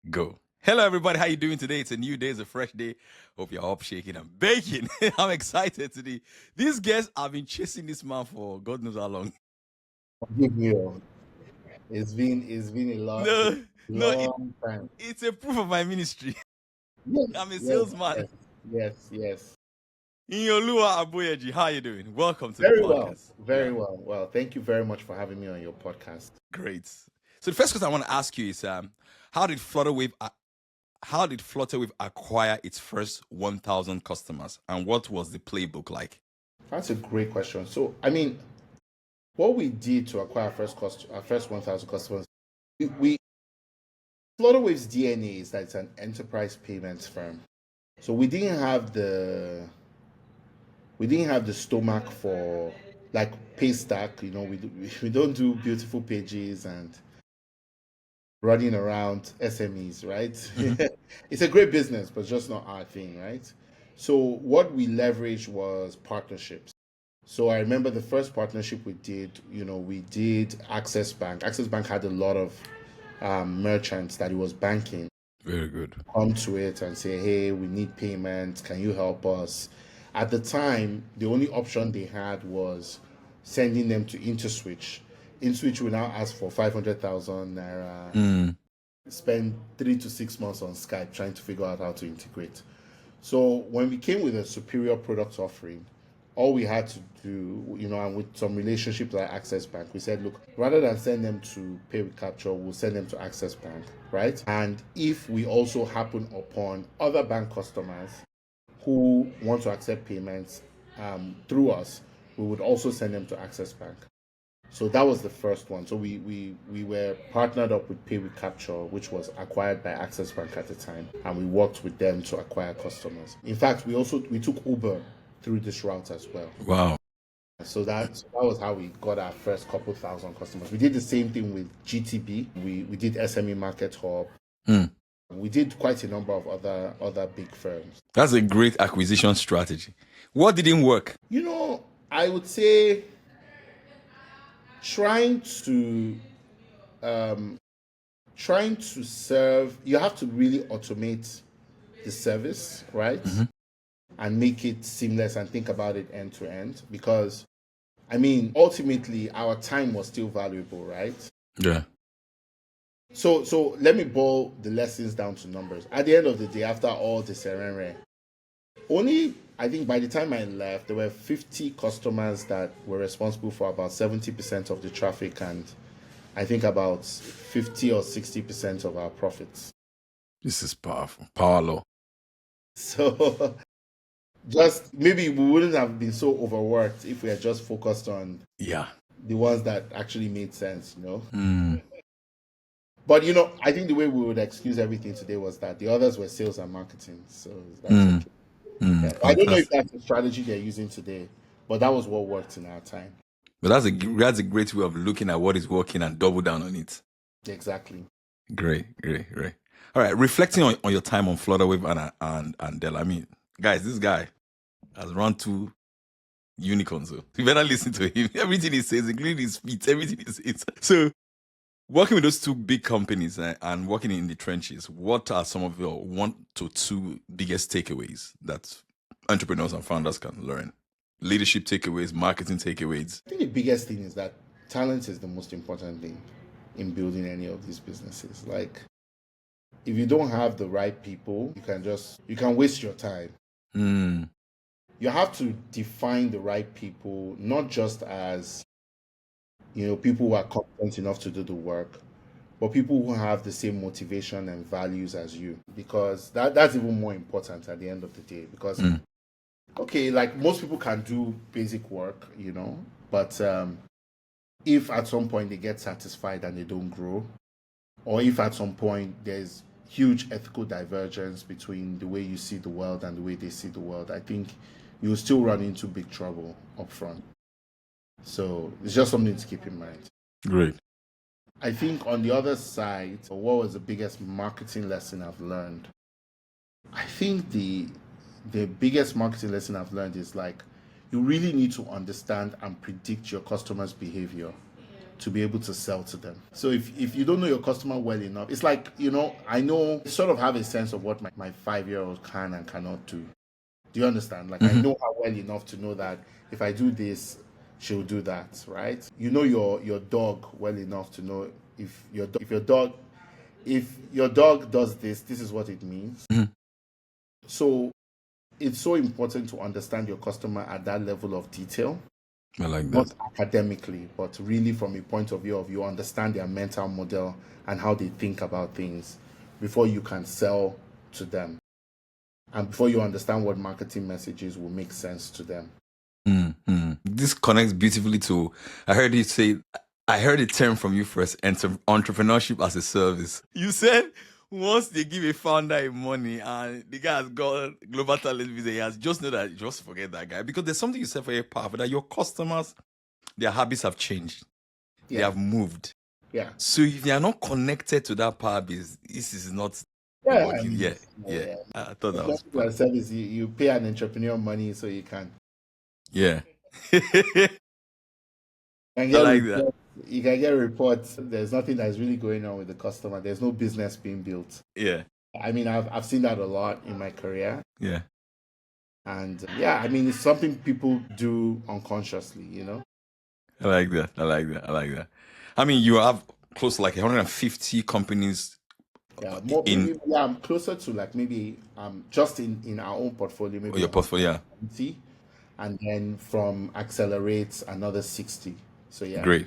Go. Hello, everybody. How you doing today? It's a new day. It's a fresh day. Hope you're up, shaking and baking. I'm excited today. These guests have been chasing this man for God knows how long. Give me all. It's been a No, no, long time. it's a proof of my ministry. I'm Yes, a yes, salesman. yes, yes, yes. Iyinoluwa Aboyeji, how you doing? Welcome to the Very well, podcast. Yeah, very well. Well, thank you very much for having me on your podcast. great. So the first question I want to ask you is, how did Flutterwave, how did Flutterwave acquire its first 1,000 customers, and what was the playbook like? That's a great question. So, what we did to acquire our first 1,000 customers, we Flutterwave's DNA is that it's an enterprise payments firm. So we didn't have the stomach for like Paystack. We don't do beautiful pages and running around SMEs, right? Mm-hmm. It's a great business, but just not our thing, right? So what we leveraged was partnerships. So I remember the first partnership we did Access Bank. Access Bank had a lot of merchants that it was banking Very good. come to it and say, hey, we need payments. Can you help us? At the time, the only option they had was sending them to InterSwitch. InterSwitch will now ask for 500,000 naira, Mm. spend 3 to 6 months on Skype trying to figure out how to integrate. So when we came with a superior product offering, all we had to do, and with some relationships like Access Bank, we said, look, rather than send them to Pay with Capture, we'll send them to Access Bank, right? And if we also happen upon other bank customers who want to accept payments through us, we would also send them to Access Bank. So that was the first one. So we were partnered up with Pay with Capture, which was acquired by Access Bank at the time, and we worked with them to acquire customers. In fact, we took Uber through this route as well. Wow. So that was how we got our first couple thousand customers. We did the same thing with GTB. We did SME Market Hub. Mm. We did quite a number of other big firms. That's a great acquisition strategy. What didn't work? I would say trying to um, trying to serve, you have to really automate the service, right? Mm-hmm. And make it seamless and think about it end to end. Because, ultimately, our time was still valuable, right? Yeah. So let me boil the lessons down to numbers. At the end of the day, after all the serene, only I think by the time I left, there were 50 customers that were responsible for about 70% of the traffic and I think about 50 or 60% of our profits. This is powerful. Power law. So just maybe we wouldn't have been so overworked if we had just focused on Yeah. the ones that actually made sense. Mm. But I think the way we would excuse everything today was that the others were sales and marketing. So that's Mm. okay. Yeah. Mm. I don't know if Fantastic. that's the strategy they're using today, but that was what worked in our time. But that's a great way of looking at what is working and double down on it. Exactly. Great. All right. Reflecting on your time on Flutterwave and Dell. Guys, this guy has run two unicorns. So you better listen to him. Everything he says, including his feet, everything he says. So working with those two big companies and working in the trenches, what are some of your 1 to 2 biggest takeaways that entrepreneurs and founders can learn? Leadership takeaways, marketing takeaways. I think the biggest thing is that talent is the most important thing in building any of these businesses. Like, if you don't have the right people, you can waste your time. Mm. You have to define the right people, not just as people who are competent enough to do the work, but people who have the same motivation and values as you, because that's even more important at the end of the day. Because Mm. okay, like most people can do basic work, but if at some point they get satisfied and they don't grow, or if at some point there's huge ethical divergence between the way you see the world and the way they see the world, I think you'll still run into big trouble up front. So it's just something to keep in mind. Great. I think on the other side, what was the biggest marketing lesson I've learned? I think the biggest marketing lesson I've learned is like you really need to understand and predict your customers' behavior. to be able to sell to them. So if you don't know your customer well enough, it's like, I sort of have a sense of what my 5-year-old can and cannot do. Do you understand? Like, I know her well enough to know that if I do this, she'll do that, right? You know your dog well enough to know if your dog does this, this is what it means. So it's so important to understand your customer at that level of detail. I like Not that. academically, but really from a point of view of you understand their mental model and how they think about things before you can sell to them. And before you understand what marketing messages will make sense to them. This connects beautifully to, I heard a term from you first, entrepreneurship as a service. You said once they give a founder money and the guy has got global talent visa, he has just know that, just forget that guy. Because there's something you said very powerful, that your customers, their habits have changed. They have moved. Yeah. So if they are not connected to that power base, this is not working. Yeah. I thought that was a service. You pay an entrepreneur money so you can. Yeah. I like that. You can get reports. There's nothing that's really going on with the customer. There's no business being built. Yeah. I mean, I've seen that a lot in my career. Yeah. And I mean, it's something people do unconsciously, I like that. I mean, you have close to like 150 companies. Yeah, I'm closer to like maybe just in our own portfolio, maybe your portfolio. 20, and then from Accelerate another 60. So yeah. Great.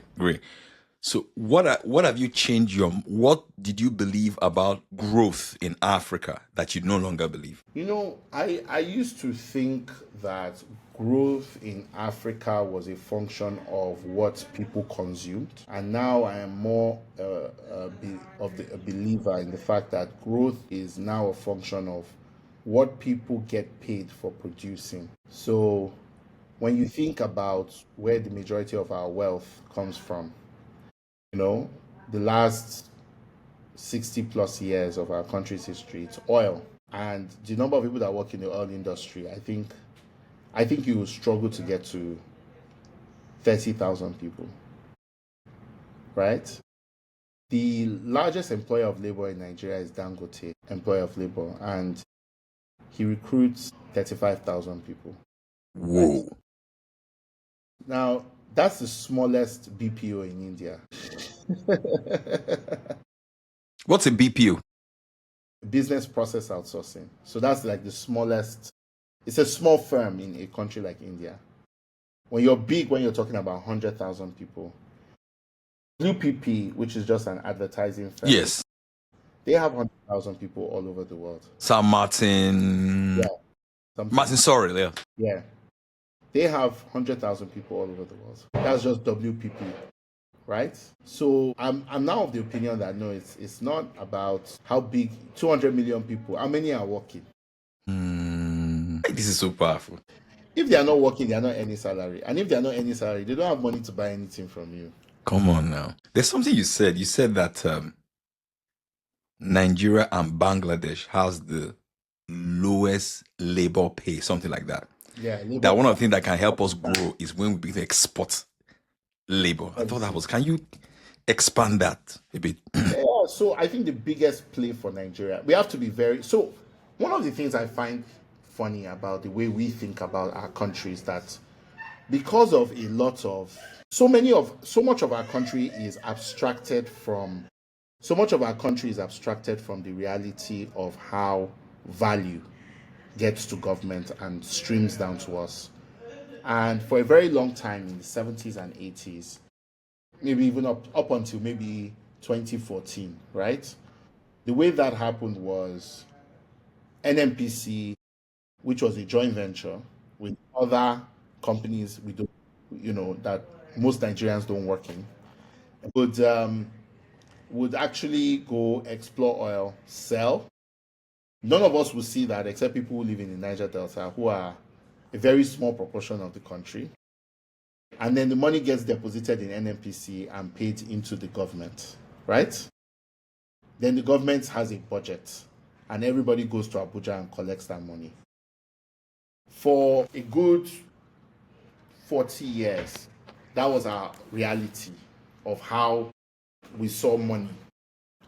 So what have you changed what did you believe about growth in Africa that you no longer believe? I used to think that growth in Africa was a function of what people consumed, and now I am more a believer in the fact that growth is now a function of what people get paid for producing. So when you think about where the majority of our wealth comes from, the last 60 plus years of our country's history, it's oil. And the number of people that work in the oil industry, I think you will struggle to get to 30,000 people, right? The largest employer of labor in Nigeria is Dangote, employer of labor, and he recruits 35,000 people. Whoa. Right? Now, that's the smallest BPO in India. What's a BPO? Business process outsourcing. So that's like the smallest. It's a small firm in a country like India. When you're big, when you're talking about 100,000 people. WPP, which is just an advertising firm. Yes. They have 100,000 people all over the world. Sam Martin. Yeah. Martin Sorrell, yeah. Yeah. They have 100,000 people all over the world. That's just WPP, right? So I'm now of the opinion that no, it's not about how big. 200 million people. How many are working? This is so powerful. If they are not working, they are not earning salary, and if they are not earning salary, they don't have money to buy anything from you. Come on now. There's something you said. You said that Nigeria and Bangladesh has the lowest labor pay, something like that. Yeah. That one of the things that can help us grow is when we begin to export labor. I thought that was. Can you expand that a bit? Yeah. So I think the biggest play for Nigeria, we have to be so one of the things I find funny about the way we think about our country is that because of so much of our country is abstracted from the reality of how value gets to government and streams down to us. And for a very long time in the 70s and 80s, maybe even up until maybe 2014, right? The way that happened was NNPC, which was a joint venture with other companies that most Nigerians don't work in, would actually go explore oil, sell. None of us will see that except people who live in the Niger Delta, who are a very small proportion of the country. And then the money gets deposited in NNPC and paid into the government, right? Then the government has a budget and everybody goes to Abuja and collects that money. For a good 40 years, that was our reality. of how we saw money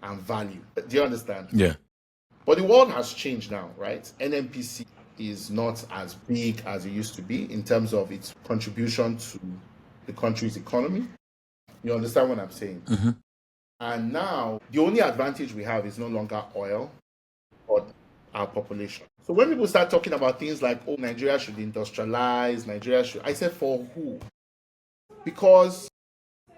and value. Do you understand? Yeah. But the world has changed now, right? NNPC is not as big as it used to be in terms of its contribution to the country's economy. You understand what I'm saying? Mm-hmm. And now the only advantage we have is no longer oil, but our population. So when people start talking about things like, oh, Nigeria should industrialize, I said, for who? Because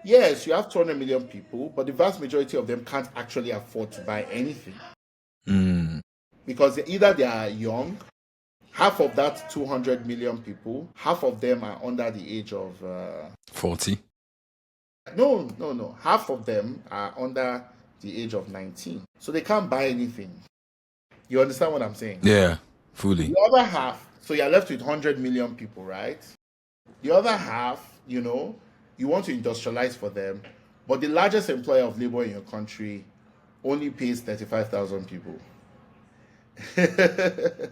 yes, you have 200 million people, but the vast majority of them can't actually afford to buy anything. Because either they are young, half of that 200 million people, half of them are under the age of 40. No. Half of them are under the age of 19. So they can't buy anything. You understand what I'm saying? Yeah, fully. The other half, so you're left with 100 million people, right? The other half, you want to industrialize for them, but the largest employer of labor in your country only pays 35,000 people. Do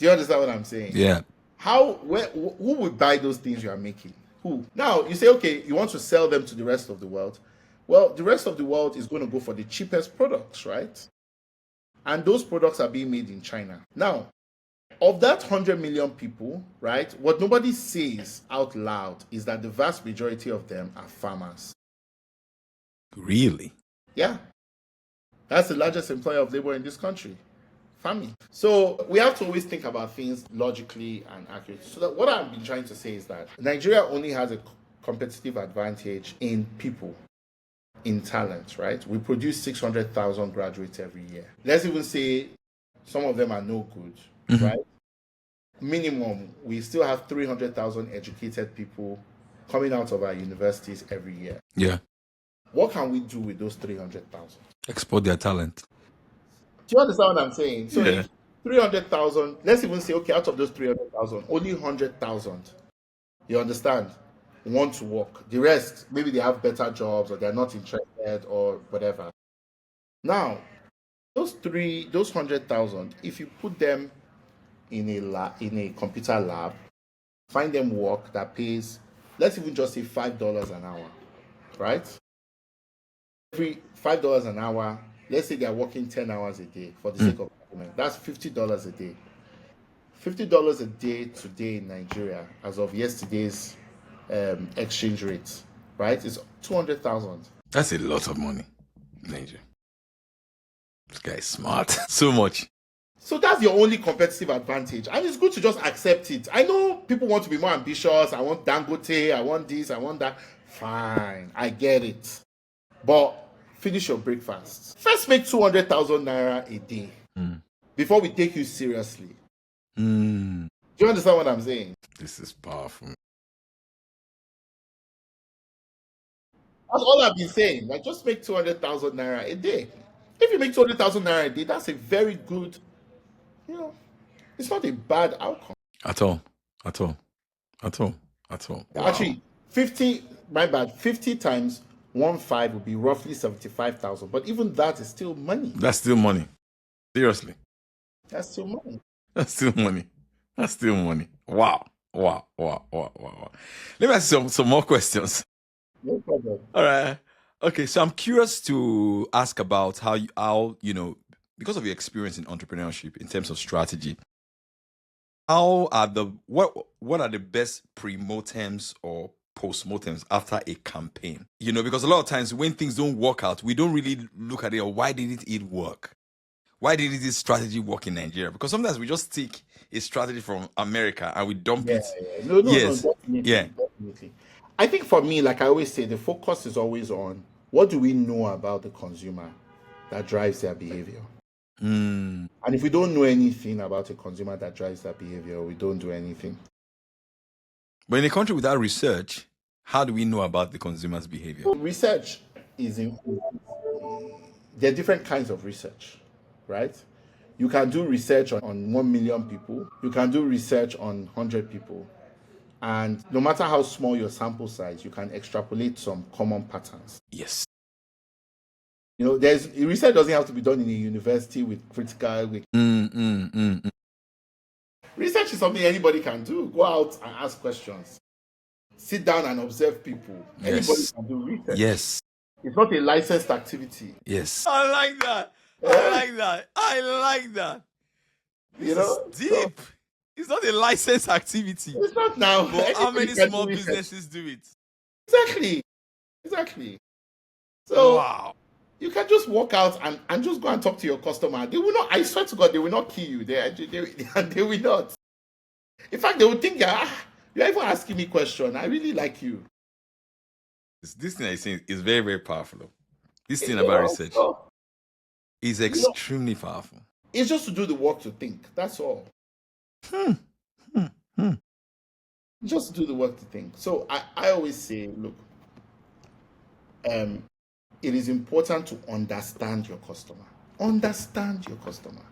you understand what I'm saying? Yeah. Who would buy those things you are making? Who? Now, you say, okay, you want to sell them to the rest of the world. Well, the rest of the world is going to go for the cheapest products, right? And those products are being made in China. Now, of that 100 million people, right, what nobody says out loud is that the vast majority of them are farmers. Really? Yeah. That's the largest employer of labor in this country. Farming. So we have to always think about things logically and accurately. So what I've been trying to say is that Nigeria only has a competitive advantage in people, in talent, right? We produce 600,000 graduates every year. Let's even say some of them are no good, right? Minimum, we still have 300,000 educated people coming out of our universities every year. Yeah. What can we do with those 300,000? Export their talent. Do you understand what I'm saying? So Yeah. if 300,000, let's even say, okay, out of those 300,000, only 100,000, you understand, want to work. The rest, maybe they have better jobs or they're not interested or whatever. Now, those 100,000, if you put them in a computer lab, find them work that pays, let's even just say $5 an hour, right? Every $5 an hour, let's say they're working 10 hours a day for the sake of argument. That's $50 a day. $50 a day today in Nigeria, as of yesterday's exchange rate, right? It's 200,000. That's a lot of money, Nigeria. This guy is smart. So much. So that's your only competitive advantage. And it's good to just accept it. I know people want to be more ambitious. I want Dangote. I want this. I want that. Fine. I get it. But finish your breakfast. First make 200,000 naira a day before we take you seriously. Do you understand what I'm saying? This is powerful. That's all I've been saying. Like, just make 200,000 naira a day. If you make 200,000 naira a day, that's a very good, it's not a bad outcome. At all. Wow. Actually, 50 times 1.5 would be roughly 75,000. But even that is still money. That's still money. Seriously. That's still money. That's still money. Wow. Let me ask you some more questions. No problem. All right. Okay, so I'm curious to ask about how because of your experience in entrepreneurship in terms of strategy, what are the best pre-mortems or post-mortems after a campaign? Because a lot of times when things don't work out, we don't really look at it, or why didn't it work? Why didn't this strategy work in Nigeria? Because sometimes we just take a strategy from America and we dump it. No, Yes. Definitely. I think for me, like I always say, the focus is always on what do we know about the consumer that drives their behavior. And if we don't know anything about a consumer that drives their behavior, we don't do anything. But in a country without research, how do we know about the consumer's behavior? Research there are different kinds of research, right? You can do research on 1 million people. You can do research on 100 people. And no matter how small your sample size, you can extrapolate some common patterns. Yes. Research doesn't have to be done in a university with critical. Research is something anybody can do. Go out and ask questions. sit down and observe people. Anybody Yes. can do research. Yes. It's not a licensed activity. Yes. I like that. I like that. I like that. This is deep. So It's not a licensed activity. it's not now. But how many Anybody can small do research. businesses do it? Exactly. So Wow. you can just walk out and just go and talk to your customer. They will not, I swear to God, they will not kill you. They will not. In fact, they will think, you're even asking me question. I really like you. This thing I saying is very, very powerful. This thing You about know, research so, is extremely powerful. it's just to do the work to think. That's all. Just do the work to think. So I always say, look, it is important to understand your customer. Understand your customer.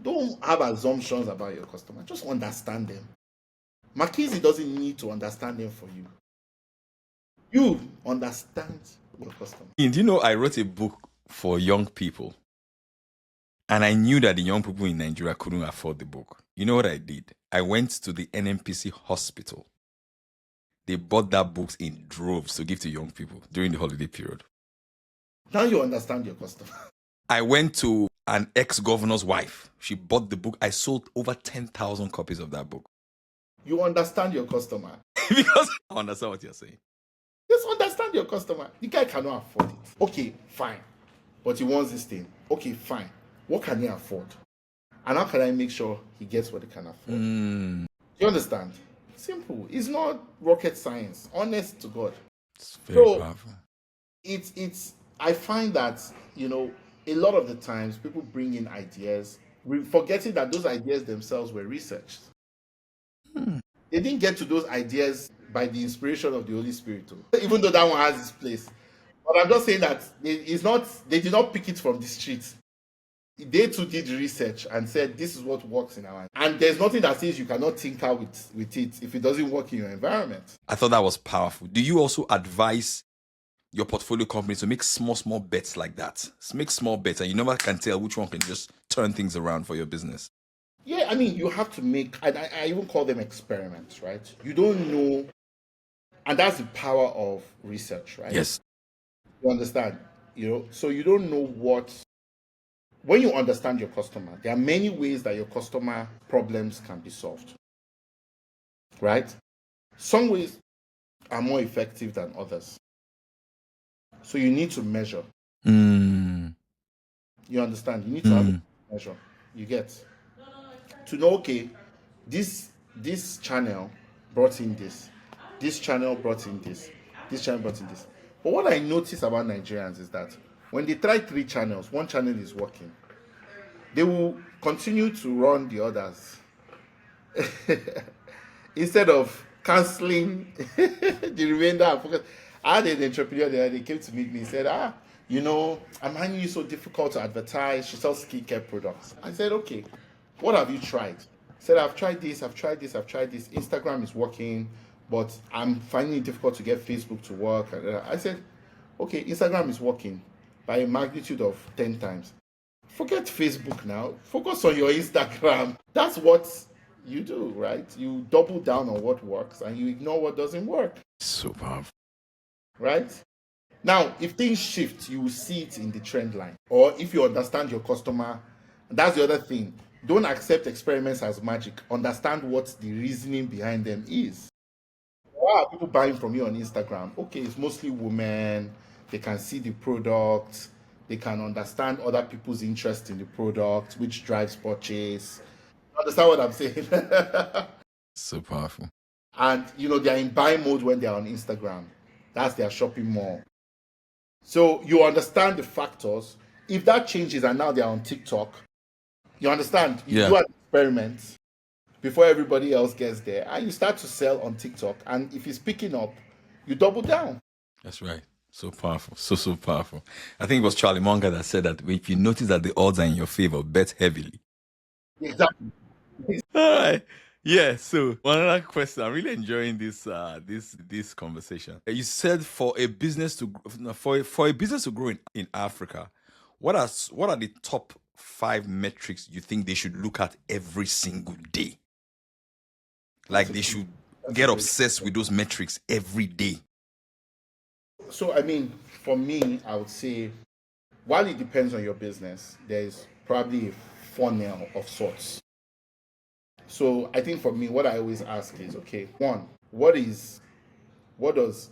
Don't have assumptions about your customer. Just understand them. McKinsey doesn't need to understand them for you. You understand your customer. Do you know I wrote a book for young people, and I knew that the young people in Nigeria couldn't afford the book. You know what I did? I went to the NMPC hospital. They bought that book in droves to give to young people during the holiday period. Now you understand your customer. I went to an ex-governor's wife. She bought the book. I sold over 10,000 copies of that book. You understand your customer. Because I understand what you're saying. Just understand your customer. The guy cannot afford it. Okay, fine. But he wants this thing. Okay, fine. What can he afford? And how can I make sure he gets what he can afford? Do you understand? Simple. It's not rocket science. Honest to God. It's very powerful. It's I find that, a lot of the times people bring in ideas, forgetting that those ideas themselves were researched. They didn't get to those ideas by the inspiration of the Holy Spirit, too, even though that one has its place. But I'm just saying that they did not pick it from the streets. They too did research and said this is what works in our, and there's nothing that says you cannot tinker with it if it doesn't work in your environment. I thought that was powerful. Do you also advise your portfolio companies to make small bets like that? Make small bets, and you never can tell which one can just turn things around for your business. Yeah, I mean, you have to make, I even call them experiments, right? You don't know, and that's the power of research, right? Yes. You understand? So you don't know when you understand your customer, there are many ways that your customer problems can be solved, right? Some ways are more effective than others. So you need to measure. You understand? You need to have a measure. You get to know, okay, this channel brought in this channel brought in this channel brought in this. But what I notice about Nigerians is that when they try 3 channels, one channel is working, they will continue to run the others instead of canceling the remainder and focus. I had an entrepreneur there, they came to meet me and said, I'm finding you so difficult to advertise. She sells skincare products. I said, okay, what have you tried? He said, I've tried this. Instagram is working, but I'm finding it difficult to get Facebook to work. I said, okay, Instagram is working by a magnitude of 10 times. Forget Facebook now. Focus on your Instagram. That's what you do, right? You double down on what works and you ignore what doesn't work. So powerful. Right? Now, if things shift, you will see it in the trend line. Or if you understand your customer, that's the other thing. Don't accept experiments as magic. Understand what the reasoning behind them is. Why are people buying from you on Instagram? Okay, it's mostly women. They can see the product. They can understand other people's interest in the product, which drives purchase. Understand what I'm saying? So powerful. And, they're in buy mode when they're on Instagram. That's their shopping mall. So you understand the factors. If that changes and now they're on TikTok, you understand? You do an experiment before everybody else gets there, and you start to sell on TikTok. And if it's picking up, you double down. That's right. So powerful. So powerful. I think it was Charlie Munger that said that if you notice that the odds are in your favor, bet heavily. Exactly. All right. Yeah. So one other question. I'm really enjoying this this conversation. You said for a business to grow in Africa, what are the top 5 metrics you think they should look at every single day? Like they should get obsessed with those metrics every day? So, I mean, for me, I would say, while it depends on your business, there's probably a funnel of sorts. So, I think for me, what I always ask is, okay, one, what does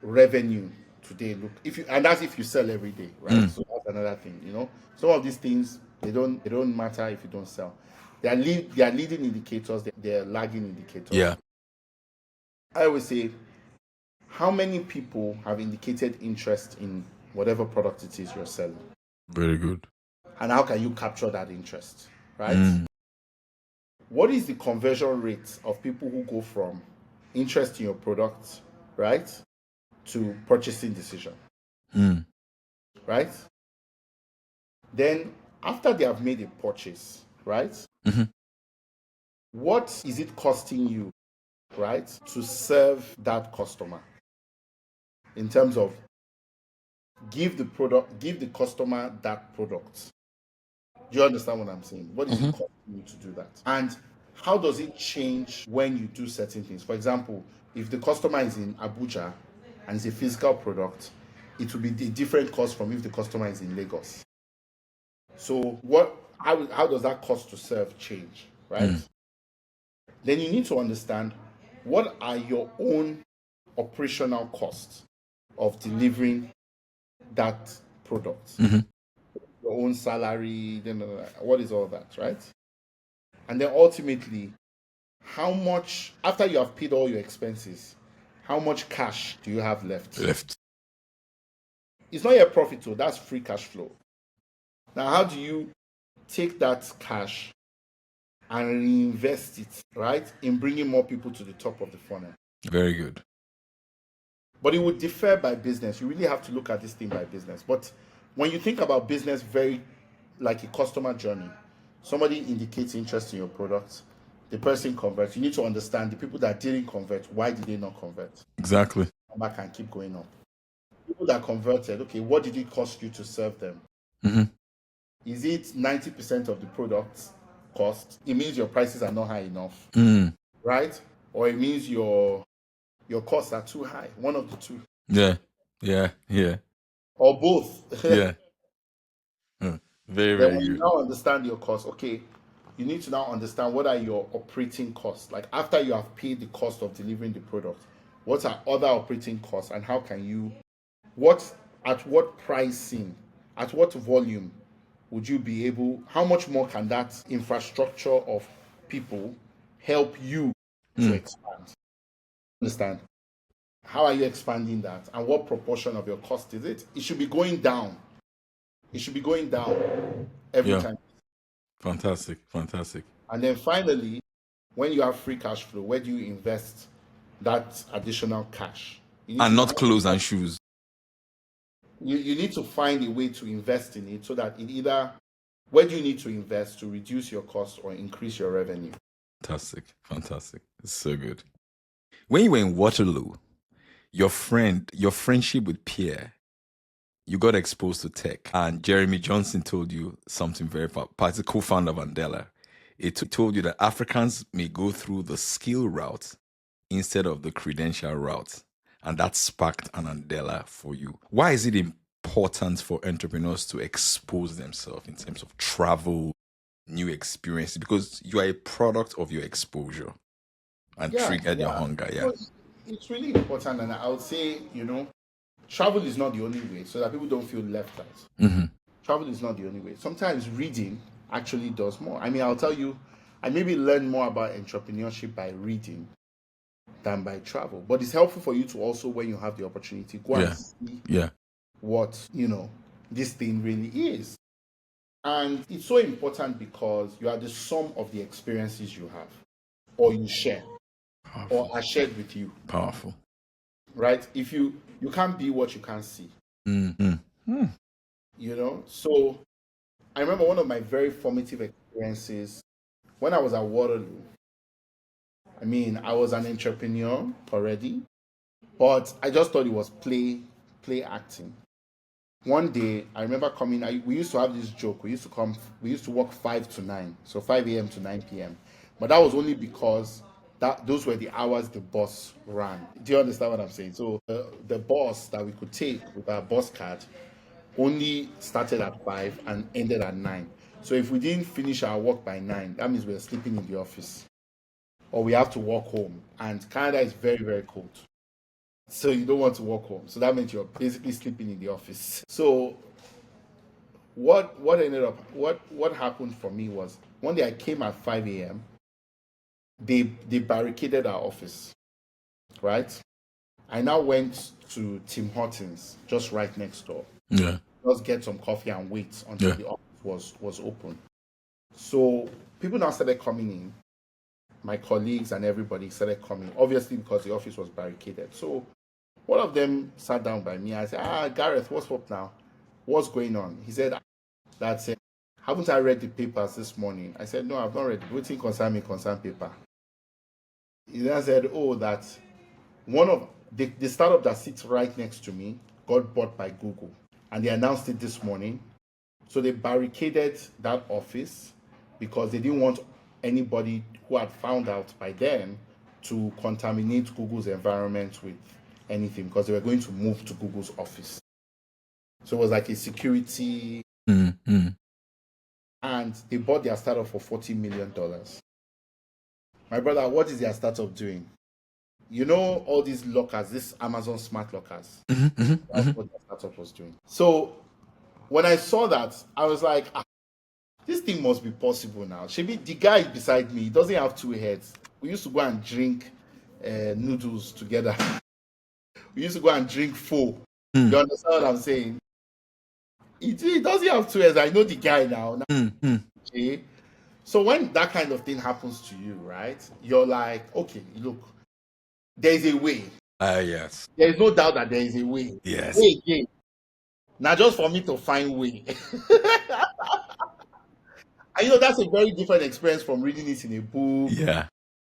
revenue today look, if you, and that's if you sell every day, right? So that's another thing, some of these things, they don't matter if you don't sell. They are leading indicators, they're lagging indicators. Yeah. I always say, how many people have indicated interest in whatever product it is you're selling, Very good. and how can you capture that interest, right? What is the conversion rate of people who go from interest in your product, right, to purchasing decision, right? Then, after they have made a purchase, right, what is it costing you, right, to serve that customer, in terms of give the customer that product? Do you understand what I'm saying? What is it costing you to do that? And how does it change when you do certain things? For example, if the customer is in Abuja and it's a physical product, it will be a different cost from if the customer is in Lagos. So how does that cost to serve change, right? Then you need to understand, what are your own operational costs of delivering that product? Your own salary, then what is all that, right? And then ultimately, how much, after you have paid all your expenses, how much cash do you have left? It's not your profit, so that's free cash flow. Now, how do you take that cash and reinvest it, right, in bringing more people to the top of the funnel? Very good. But it would differ by business. You really have to look at this thing by business. But when you think about business very like a customer journey, somebody indicates interest in your product, the person converts. You need to understand the people that didn't convert, why did they not convert? Exactly. Come back and keep going up. People that converted, okay, what did it cost you to serve them? Is it 90% of the product cost? It means your prices are not high enough, right? Or it means your costs are too high. One of the two. Yeah. Or both. Yeah. Very, Then very when you good. now understand your costs, okay, you need to now understand what are your operating costs. Like, after you have paid the cost of delivering the product, what are other operating costs, and how can you, at what pricing, at what volume would you be able, how much more can that infrastructure of people help you to expand? Understand? How are you expanding that, and what proportion of your cost is it? It should be going down. It should be going down every time. Fantastic. And then finally, when you have free cash flow, where do you invest that additional cash? And not clothes and shoes. You need to find a way to invest in it, so that it either, where do you need to invest to reduce your costs or increase your revenue? Fantastic. It's so good. When you were in Waterloo, your friendship with Pierre, you got exposed to tech, and Jeremy Johnson told you something very powerful. He's the co-founder of Andela. It told you that Africans may go through the skill route instead of the credential route, and that sparked an Andela for you. Why is it important for entrepreneurs to expose themselves in terms of travel, new experiences? Because you are a product of your exposure and triggered your hunger. Yeah. It's really important, and I would say, travel is not the only way, so that people don't feel left out. Travel is not the only way. Sometimes reading actually does more. I mean, I'll tell you, I maybe learn more about entrepreneurship by reading than by travel. But it's helpful for you to also, when you have the opportunity, go and see what, this thing really is. And it's so important because you are the sum of the experiences you have, or you share, or are shared with you. Powerful. Right? If you can't be what you can't see. So I remember one of my very formative experiences when I was at Waterloo. I mean, I was an entrepreneur already, but I just thought it was play acting. One day, I remember we used to have this joke. We used to work 5 to 9, so 5 a.m. to 9 p.m. But that was only because those were the hours the bus ran. Do you understand what I'm saying? So the bus that we could take with our bus card only started at 5 and ended at 9. So if we didn't finish our work by 9, that means we're sleeping in the office or we have to walk home. And Canada is very, very cold. So you don't want to walk home. So that means you're basically sleeping in the office. So what happened for me was one day I came at 5 a.m. They barricaded our office, right? I now went to Tim Hortons, just right next door. Yeah. Just get some coffee and wait until the office was open. So people now started coming in. My colleagues and everybody started coming, obviously because the office was barricaded. So one of them sat down by me. I said, Gareth, what's up now? What's going on? He said, haven't I read the papers this morning? I said, no, I've not read it. Waiting concern paper. He then said, that one of the startup that sits right next to me got bought by Google. And they announced it this morning. So they barricaded that office because they didn't want anybody who had found out by then to contaminate Google's environment with anything because they were going to move to Google's office. So it was like a security. And they bought their startup for $40 million. My brother, what is their startup doing? You know all these lockers, this Amazon smart lockers. That's what their startup was doing. So when I saw that, I was like, this thing must be possible now. Shebi, the guy beside me, he doesn't have two heads. We used to go and drink noodles together. We used to go and drink pho. You understand what I'm saying? He doesn't have two heads. I know the guy now. Okay. So when that kind of thing happens to you, right? You're like, okay, look, there's a way. Yes. There's no doubt that there is a way. Yes. Way again. Now just for me to find way. And that's a very different experience from reading it in a book. Yeah.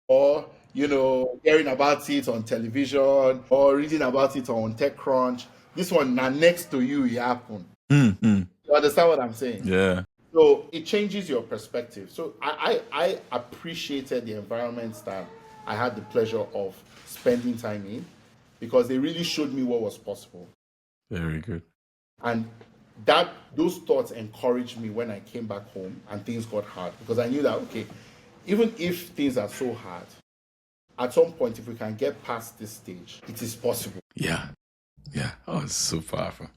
Or, hearing about it on television or reading about it on TechCrunch. This one, now next to you, it happened. You understand what I'm saying? Yeah. So it changes your perspective. So I appreciated the environments that I had the pleasure of spending time in because they really showed me what was possible. Very good. And those thoughts encouraged me when I came back home and things got hard because I knew that, okay, even if things are so hard, at some point, if we can get past this stage, it is possible. Yeah. Yeah. Oh, it's so powerful.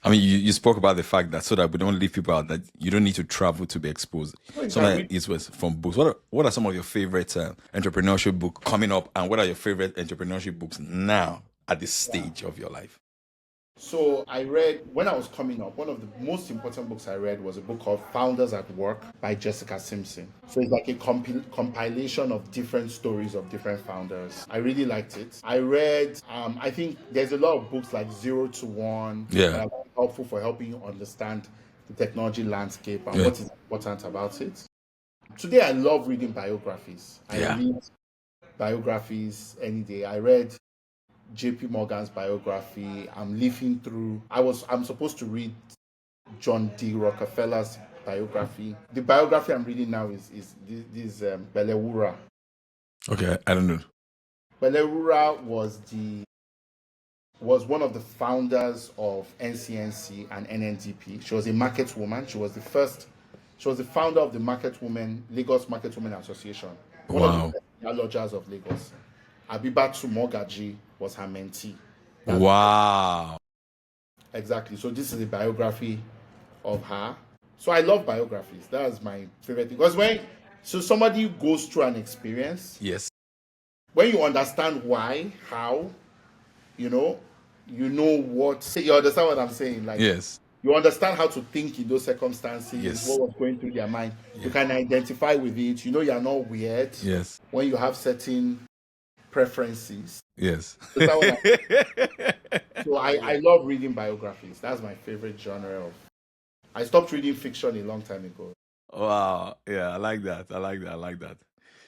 I mean, you spoke about the fact that so that we don't leave people out, that you don't need to travel to be exposed. Some of it was from books. What are some of your favorite entrepreneurship books coming up, and what are your favorite entrepreneurship books now at this stage of your life? So I read, when I was coming up, one of the most important books I read was a book called Founders at Work by Jessica Simpson. So it's like a compilation of different stories of different founders. I really liked it. I read, I think there's a lot of books like 0 to 1 that are very helpful for helping you understand the technology landscape and what is important about it. Today I love reading biographies. I read biographies any day. I read JP Morgan's biography. I'm leafing through. I'm supposed to read John D. Rockefeller's biography. The biography I'm reading now is this Belewura. Okay, I don't know. Belewura was one of the founders of NCNC and NNDP. She was a market woman. She was the founder of the Lagos Market Women Association. One of the lodgers of Lagos. Abibatu Mogaji was her mentee. Wow. Exactly. So this is a biography of her. So I love biographies. That's my favorite thing. Because somebody goes through an experience. Yes. When you understand why, how, you know what. You understand what I'm saying? Like, yes. You understand how to think in those circumstances, yes. what was going through their mind. Yes. You can identify with it. You're not weird. Yes. When you have certain preferences. Yes. So I love reading biographies. That's my favorite genre of. I stopped reading fiction a long time ago. Wow. Yeah, I like that.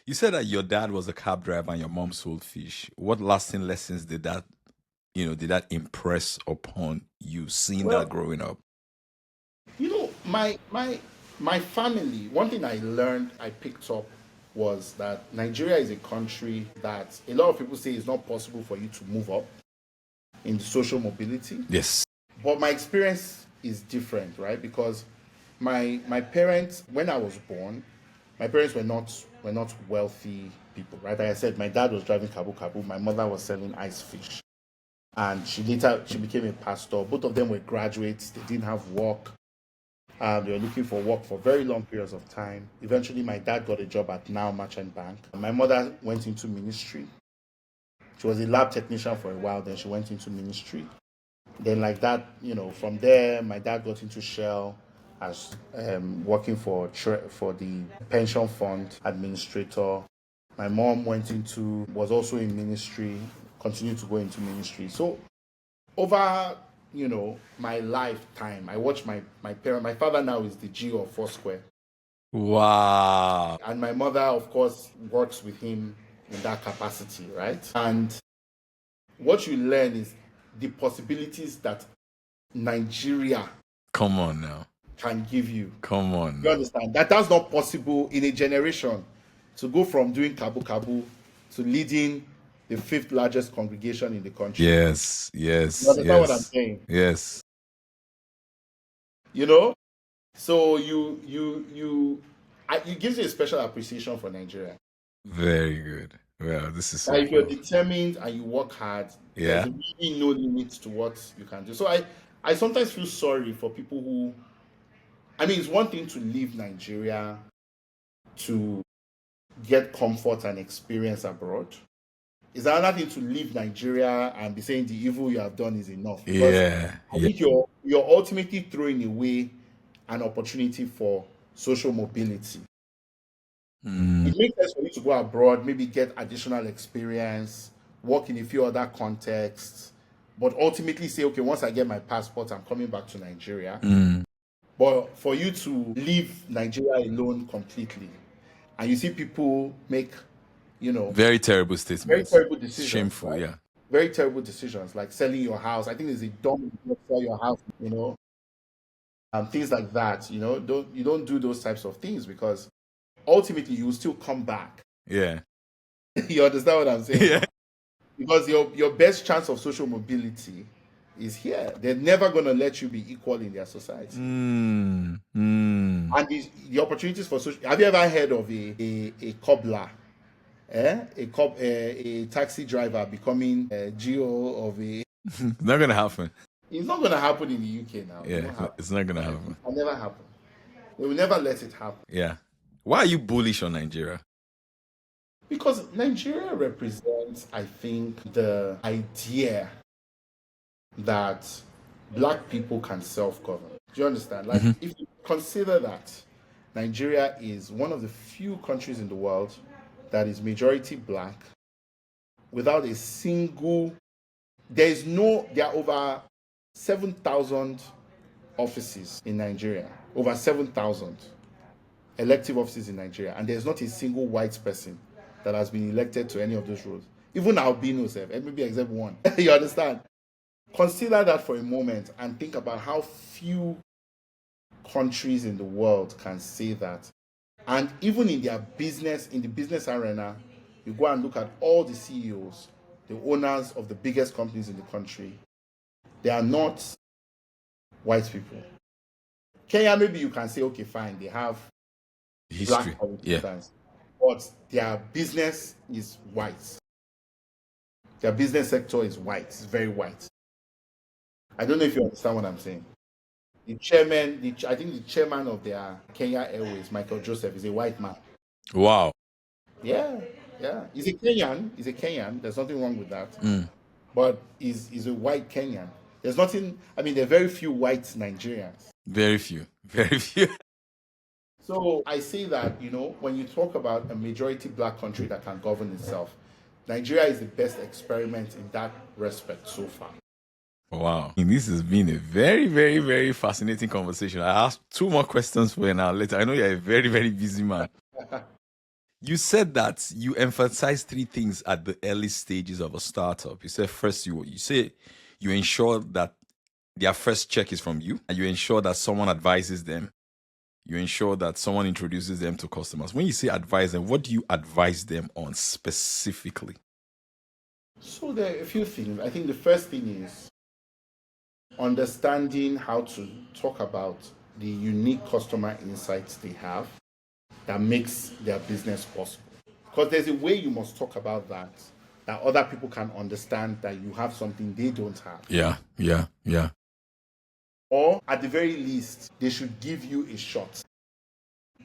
You said that your dad was a cab driver and your mom sold fish. What lasting lessons did that impress upon you seeing that growing up? My family, one thing I picked up was that Nigeria is a country that a lot of people say it's not possible for you to move up in the social mobility. Yes. But my experience is different, right? Because my parents, when I was born, my parents were not wealthy people, right? Like I said, my dad was driving kabu kabu, my mother was selling ice fish, and she became a pastor. Both of them were graduates. They didn't have work. They were looking for work for very long periods of time. Eventually, my dad got a job at Now Merchant Bank. My mother went into ministry. She was a lab technician for a while. Then she went into ministry. Then, like that, from there, my dad got into Shell as working for the pension fund administrator. My mom was also in ministry, continued to go into ministry. So over my lifetime, I watched my parent. My father now is the G of Foursquare, Wow. and my mother, of course, works with him in that capacity, right? And what you learn is the possibilities that Nigeria Come on now. can give you. Come on. You understand? That's not possible in a generation, to go from doing kabu kabu to leading the fifth largest congregation in the country. Yes. Yes. You understand what I'm Yes. saying? Yes. So it gives you a special appreciation for Nigeria. Very good. Well, this is so If you're cool. determined and you work hard, Yeah. there's really no limit to what you can do. So I sometimes feel sorry for people who, it's one thing to leave Nigeria to get comfort and experience abroad. It's another thing to leave Nigeria and be saying the evil you have done is enough. Because Yeah. I think you're ultimately throwing away an opportunity for social mobility. It makes sense for you to go abroad, maybe get additional experience, work in a few other contexts, but ultimately say, okay, once I get my passport, I'm coming back to Nigeria. But for you to leave Nigeria alone completely, and you see people make, Very terrible statements. very terrible decisions. Shameful, right? yeah. Very terrible decisions, like selling your house. I think it's a dumb idea to sell your house, and things like that. You don't do those types of things, because ultimately you will still come back. Yeah. You understand what I'm saying? Yeah. Because your best chance of social mobility is here. They're never going to let you be equal in their society. And the opportunities for social. Have you ever heard of a cobbler? A taxi driver becoming a GO of a. Not gonna happen. It's not going to happen in the UK now. Yeah, it's not gonna happen. It will never happen. They will never let it happen. Yeah. Why are you bullish on Nigeria? Because Nigeria represents, I think, the idea that black people can self-govern. Do you understand? Like, if you consider that Nigeria is one of the few countries in the world that is majority black, without a single, there are over 7,000 offices in Nigeria, over 7,000 elective offices in Nigeria, and there's not a single white person that has been elected to any of those roles. Even albinos, maybe except one. You understand? Consider that for a moment and think about how few countries in the world can say that. And even in the business arena, you go and look at all the CEOs, the owners of the biggest companies in the country. They are not white people. Kenya, maybe you can say, okay, fine, they have History. black politicians, but their business is white. Their business sector is white. It's very white. I don't know if you understand what I'm saying. I think the chairman of their Kenya Airways, Michael Joseph, is a white man. Wow. Yeah. He's a Kenyan. There's nothing wrong with that. But he's a white Kenyan. There's nothing. There are very few white Nigerians. Very few. Very few. So I say that, when you talk about a majority black country that can govern itself, Nigeria is the best experiment in that respect so far. Wow. This has been a very, very, very fascinating conversation. I have 2 more questions for you now later. I know you're a very, very busy man. You said that you emphasize 3 things at the early stages of a startup. You said first, you ensure that their first check is from you, and you ensure that someone advises them. you ensure that someone introduces them to customers. When you say advise them, what do you advise them on specifically? So there are a few things. I think the first thing is understanding how to talk about the unique customer insights they have that makes their business possible. Because there's a way you must talk about that other people can understand that you have something they don't have. Yeah. Or at the very least, they should give you a shot.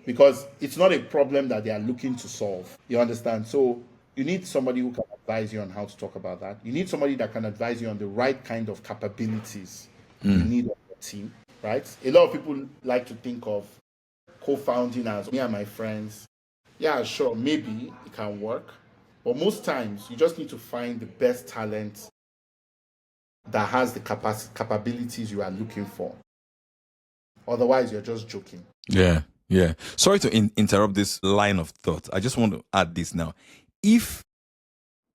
Because it's not a problem that they are looking to solve. You understand? So you need somebody who can advise you on how to talk about that. You need somebody that can advise you on the right kind of capabilities you need on your team, right? A lot of people like to think of co-founding as me and my friends. Yeah, sure, maybe it can work. But most times you just need to find the best talent that has the capabilities you are looking for. Otherwise, you're just joking. Yeah. Sorry to interrupt this line of thought. I just want to add this now. If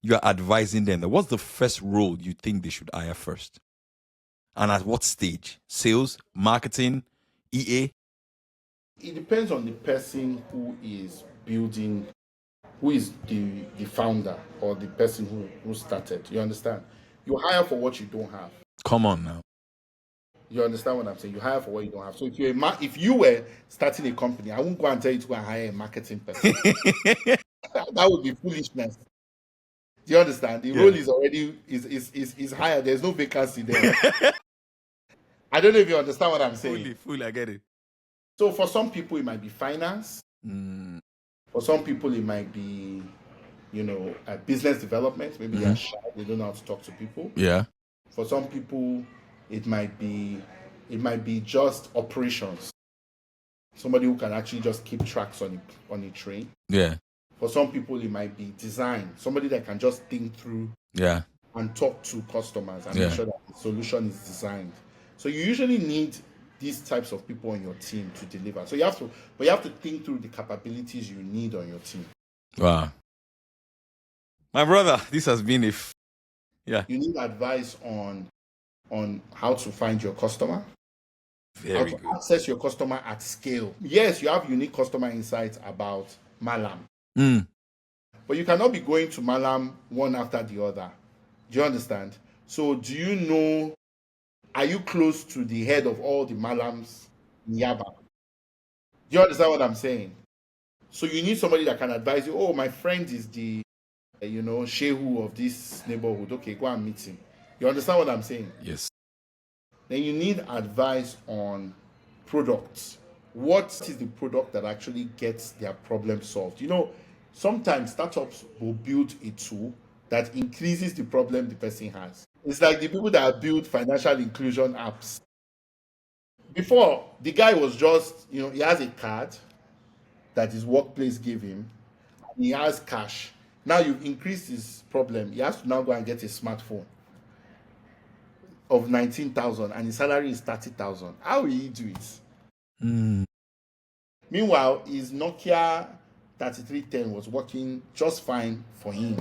you're advising them, what's the first role you think they should hire first? And at what stage? Sales, marketing, EA? It depends on the person who is building, who is the founder or the person who started. You understand? You hire for what you don't have. Come on now. You understand what I'm saying? You hire for what you don't have. So if you were starting a company, I wouldn't go and tell you to go and hire a marketing person. That would be foolishness. Do you understand? The role is already is higher. There's no vacancy there. I don't know if you understand what I'm saying. Fully, I get it. So for some people it might be finance. For some people it might be, business development. Maybe they're shy. They don't know how to talk to people. Yeah. For some people it might be just operations. Somebody who can actually just keep tracks on a train. Yeah. For some people it might be design. Somebody that can just think through and talk to customers and make sure that the solution is designed. So you usually need these types of people on your team to deliver. So you have to think through the capabilities you need on your team. Wow. My brother, this has been You need advice on how to find your customer. Very how to good. access your customer at scale. Yes, you have unique customer insights about Malam. But you cannot be going to Malam one after the other. Do you understand? So are you close to the head of all the Malams in Yaba? Do you understand what I'm saying? So you need somebody that can advise you, oh, my friend is the, Shehu of this neighborhood. Okay, go and meet him. You understand what I'm saying? Yes. Then you need advice on products. What is the product that actually gets their problem solved? Sometimes startups will build a tool that increases the problem the person has. It's like the people that build financial inclusion apps. Before, the guy was just, he has a card that his workplace gave him. He has cash. Now you've increased his problem. He has to now go and get a smartphone of 19,000 and his salary is 30,000. How will he do it? Meanwhile, his Nokia 3310 was working just fine for him.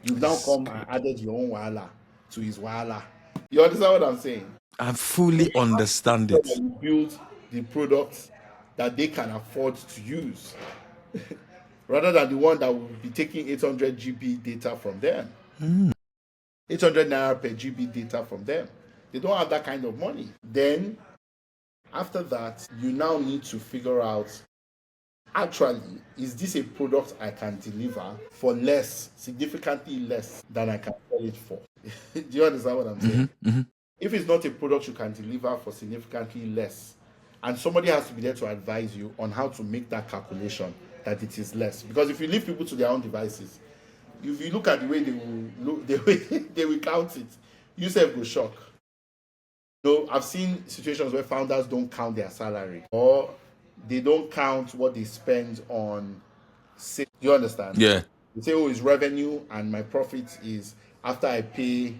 You've now come and added your own wahala to his wahala. You understand what I'm saying? I fully understand it. You build the products that they can afford to use rather than the one that will be taking 800 GB data from them. 800 naira per GB data from them. They don't have that kind of money. Then, after that, you now need to figure out, actually, is this a product I can deliver for less, significantly less than I can sell it for? Do you understand what I'm saying? If it's not a product you can deliver for significantly less, and somebody has to be there to advise you on how to make that calculation that it is less. Because if you leave people to their own devices, if you look at the way they will look, the way they will count it, you self will shock. I've seen situations where founders don't count their salary or they don't count what they spend on sales. Do you understand? Yeah. They say, oh, it's revenue and my profit is after I pay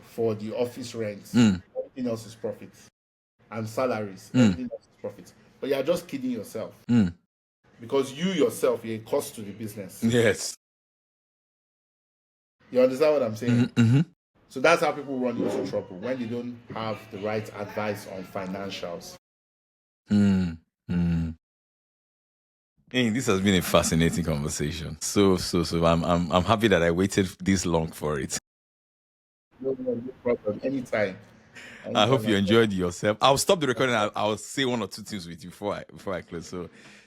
for the office rent. Everything else is profit. And salaries. Everything else is profit. But you're just kidding yourself. Because you yourself, you're a cost to the business. Yes. You understand what I'm saying? So that's how people run into trouble, when they don't have the right advice on financials. Hey, this has been a fascinating conversation. So I'm happy that I waited this long for it. No problem. Anytime. I hope Anytime you at all. enjoyed yourself. I'll stop the recording. I'll say one or two things with you before I close.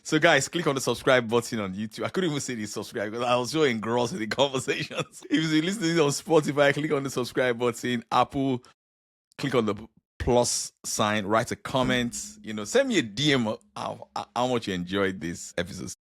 So guys, click on the subscribe button on YouTube. I couldn't even say the subscribe because I was so engrossed in the conversations. If you're listening on Spotify, click on the subscribe button. Apple, click on the plus sign. Write a comment. Send me a DM of how much you enjoyed this episode.